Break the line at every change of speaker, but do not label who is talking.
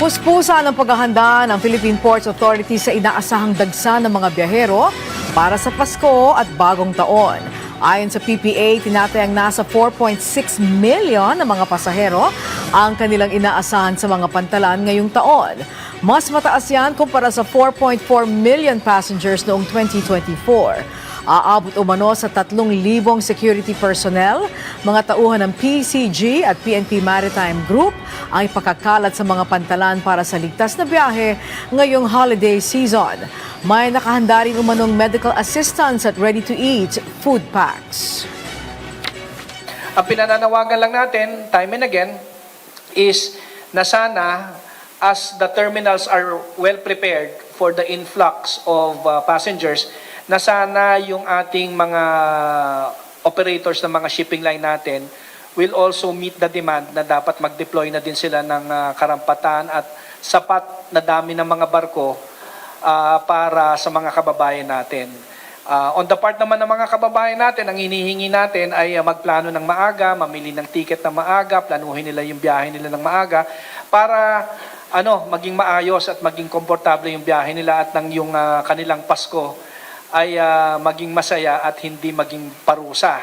Puspusan ang paghahanda ng Philippine Ports Authority sa inaasahang dagsa ng mga biyahero para sa Pasko at Bagong Taon. Ayon sa PPA, tinatayang nasa 4.6 million na mga pasahero ang kanilang inaasahan sa mga pantalan ngayong taon. Mas mataas yan kumpara sa 4.4 million passengers noong 2024. Aabot umano sa 3,000 security personnel, mga tauhan ng PCG at PNP Maritime Group ang ipakakalat sa mga pantalan para sa ligtas na biyahe ngayong holiday season. May nakahanda rin umanong medical assistance at ready-to-eat food packs.
Ang pinananawagan lang natin, time and again, is na sana as the terminals are well prepared for the influx of passengers, na sana yung ating mga operators ng mga shipping line natin will also meet the demand na dapat mag-deploy na din sila ng karampatan at sapat na dami ng mga barko para sa mga kababayan natin. On the part naman ng mga kababayan natin, ang hinihingi natin ay magplano ng maaga, mamili ng ticket ng maaga, planuhin nila yung biyahe nila ng maaga para maging maayos at maging komportable yung biyahe nila at ng yung kanilang Pasko ay maging masaya at hindi maging parusa.